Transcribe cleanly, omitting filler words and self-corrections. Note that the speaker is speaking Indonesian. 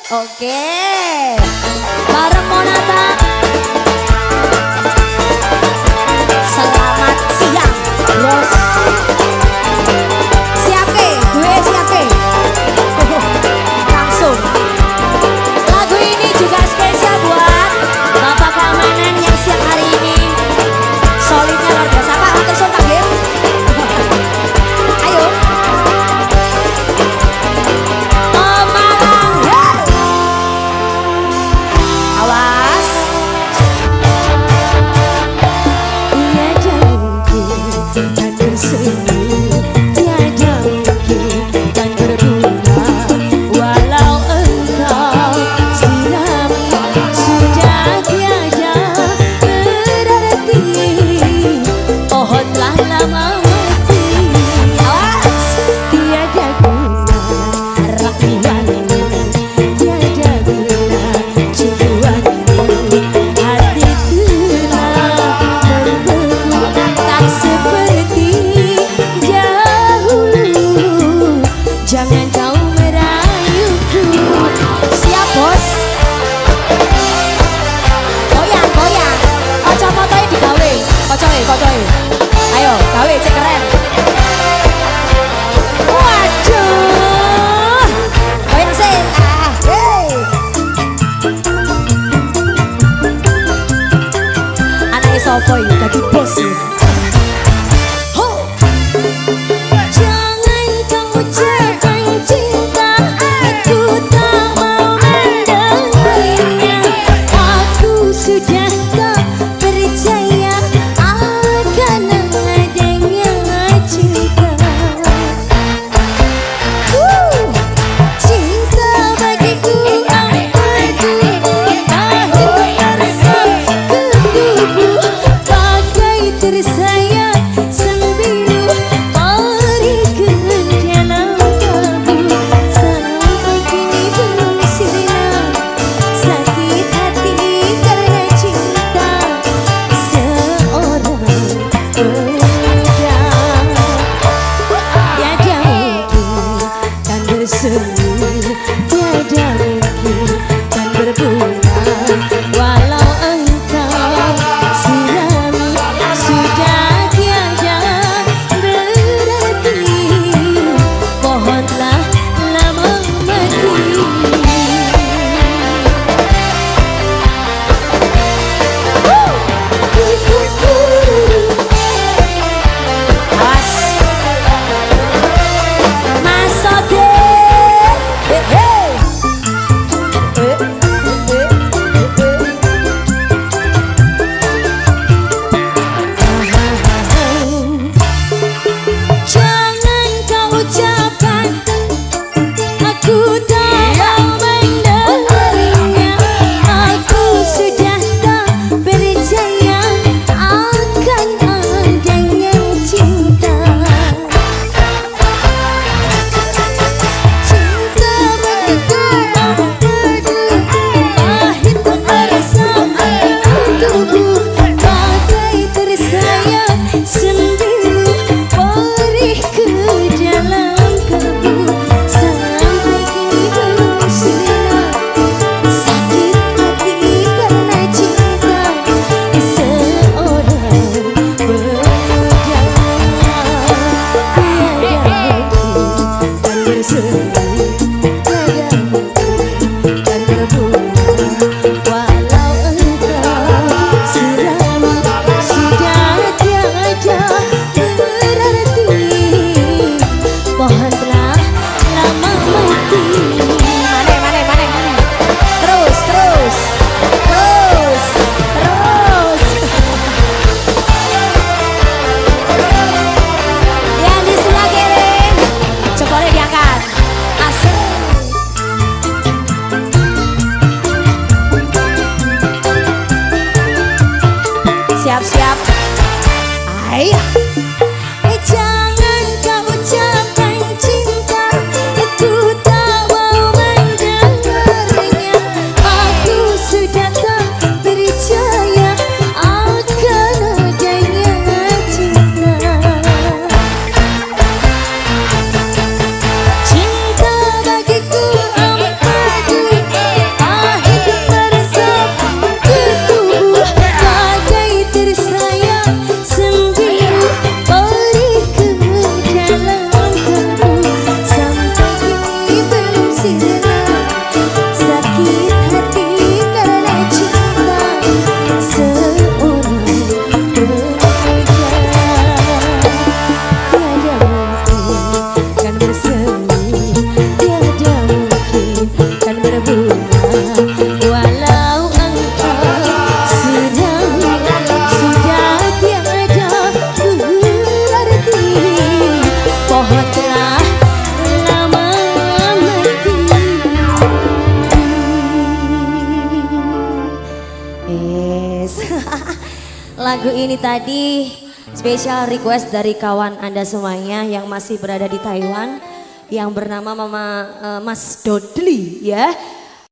Oke, bareng Monata. Selamat siang, bos. Siapa? Gue siapa? Langsung. Lagu ini juga spesial buat Bapak keamanan yang siang hari ini solidnya luar biasa. Pak, untuk sontak ya. Ayo. Ayo, gawe cek keren. Waduh, goyang sih. Anaknya sopo ya, jadi bos ya. Jangan kamu jangan cinta, aku tak mau mendengarnya. Aku sudah tak percaya akan adanya cinta. Cinta bagiku ampadu, pahit rasa ketubuh, bagai tersayat sembilu, mari ke dalam kalbu. Sampai kini belum sirna sakit hati karena cinta seorang pemuda. Tiada mungkin kan bersemi, tiada mungkin kan berbunga, walau engkau sirami sudah tiada berarti, mohonlah lama mati. Awas Mas Ode. Jangan kau ucapkan aku tak mau mendengarnya. Aku sudah tak percaya akan adanya cinta. Cinta bagiku ampadu, pahit rasa ketubuh, bagai tersayat sembilu, perih ke dalam kalbu. Sampai kini belum sirna sakit hati karena cinta seorang pemuda. Tiada mungkin kan bersemi, tiada mungkin kan berbunga, walau engkau sirami sudah tiada berarti, mohonlah lama mati. Mana. Terus. Yang di sebelah kiri, jempolnya diangkat. Asik. Siap. Ayo. Jangan kau ucapkan cinta, aku tak mau mendengarnya. Aku sudah tak percaya akan adanya cinta. Cinta bagiku ampadu, berbunga. Walau engkau sedang sudah tiada berarti, pohon telah lama mati. Yes. Lagu ini tadi spesial request dari kawan Anda semuanya yang masih berada di Taiwan, yang bernama Mas Dodli ya.